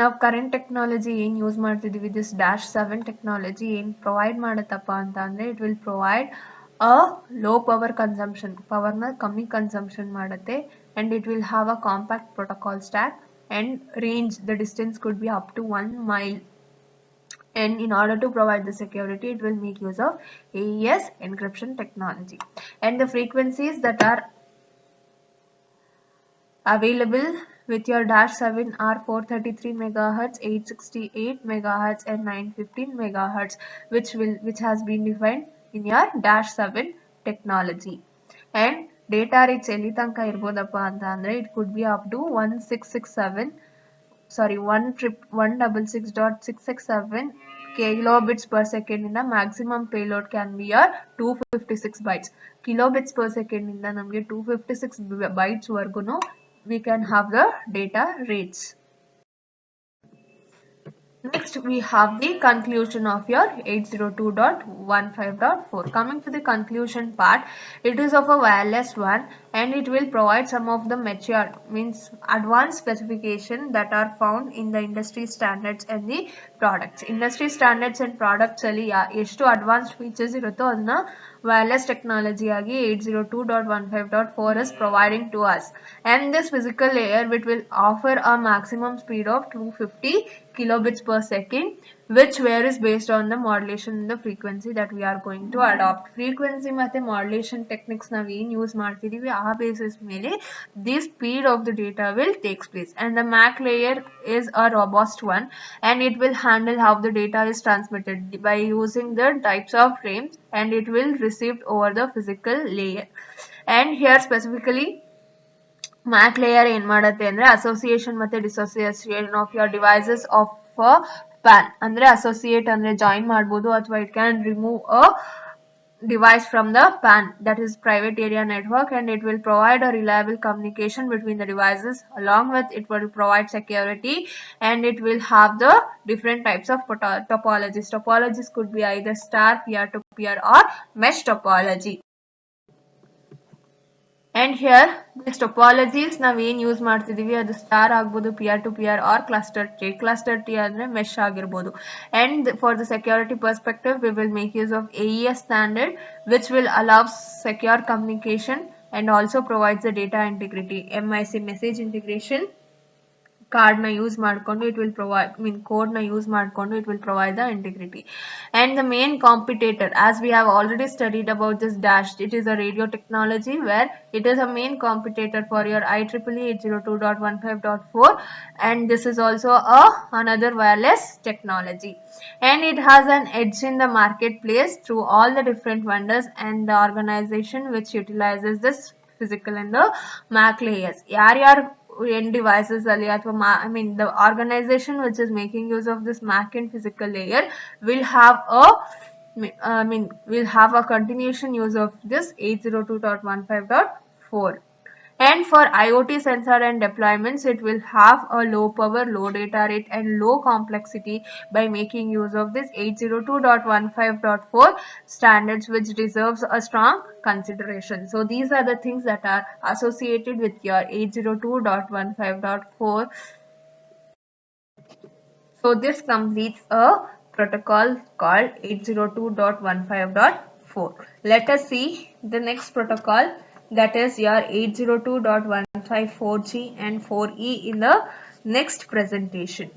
ನಾವು ಕರೆಂಟ್ ಟೆಕ್ನಾಲಜಿ ಏನ್ ಯೂಸ್ ಮಾಡ್ತಿದೀವಿ ದಿಸ್ -7 ಟೆಕ್ನಾಲಜಿ ಏನ್ ಪ್ರೊವೈಡ್ ಮಾಡತ್ತಪ್ಪ ಅಂತ ಅಂದ್ರೆ it will provide a low power consumption, power ನ ಕಮ್ಮಿ ಕನ್ಸಂಪ್ಷನ್ ಮಾಡುತ್ತೆ and it will have a compact protocol stack and range, the distance could be up to 1 mile, and in order to provide the security it will make use of AES encryption technology. And the frequencies that are available with your -7 are 433 megahertz, 868 megahertz and 915 megahertz, which has been defined in your -7 technology. And data rates ಎಲ್ಲಿ ತನಕ ಇರ್ಬೋದಪ್ಪ ಅಂತ ಅಂದ್ರೆ it could be up to 166.667 kilobits per second ಇಂದ maximum payload can be your 256 bytes. kilobits per second ಇಂದ ನಮಗೆ 256 bytes ವರೆಗೂ we can have the data rates. Next we have the conclusion of your 802.15.4. Coming to the conclusion part, it is of a wireless one and it will provide some of the mature means advanced specification that are found in the industry standards and the products. Industry standards and products ಅಲ್ಲಿ ಎಷ್ಟು advanced features ಇರುತ್ತೋ ಅದನ್ನ wireless technology ಆಗಿ 802.15.4 is providing to us. And this physical layer which will offer a maximum speed of 250 kilobits per second, which varies based on the modulation in the frequency that we are going to adopt. Frequency ಮತ್ತೆ modulation techniques ನಾವು ಏನು use ಮಾಡ್ತಿದೀವಿ ಆ basis ಮೇಲೆ the speed of the data will takes place. And the MAC layer is a robust one and it will handle how the data is transmitted by using the types of frames, and it will received over the physical layer. And here specifically MAC layer ಏನ್ ಮಾಡುತ್ತೆ ಅಂದ್ರೆ association ಮತ್ತೆ dissociation of your devices of a PAN ಅಂದ್ರೆ associate ಅಂದ್ರೆ join ಮಾಡ್ಬೋದು ಅಥವಾ it can remove a device from the PAN, that is private area network, and it will provide a reliable communication between the devices. Along with it will provide security and it will have the different types of topologies. Topologies could be either star, peer-to-peer or mesh topology. And here this topologies ನಾವು ಏನು use ಮಾಡ್ತಿದೀವಿ ಅದು star ಆಗ್ಬೋದು, peer to peer or cluster tree ಅಂದ್ರೆ mesh ಆಗಿರ್ಬೋದು. And for the security perspective we will make use of AES standard which will allow secure communication and also provides the data integrity. MIC message integration card na use ಮಾಡ್ಕೊಂಡು it will provide code na use ಮಾಡ್ಕೊಂಡು it will provide the integrity. And the main competitor, as we have already studied about this dash, it is a radio technology where it is a main competitor for your IEEE 802.15.4, and this is also another wireless technology, and it has an edge in the marketplace through all the different vendors and the organization which utilizes this physical and the MAC layers. Yaryar end devices ali athwa the organization which is making use of this MAC and physical layer will have a continuation use of this 802.15.4. And for IoT sensor and deployments, it will have a low power, low data rate and low complexity by making use of this 802.15.4 standards, which deserves a strong consideration. So these are the things that are associated with your 802.15.4. So this completes a protocol called 802.15.4. Let us see the next protocol, that is your 802.154G and 4E in the next presentation.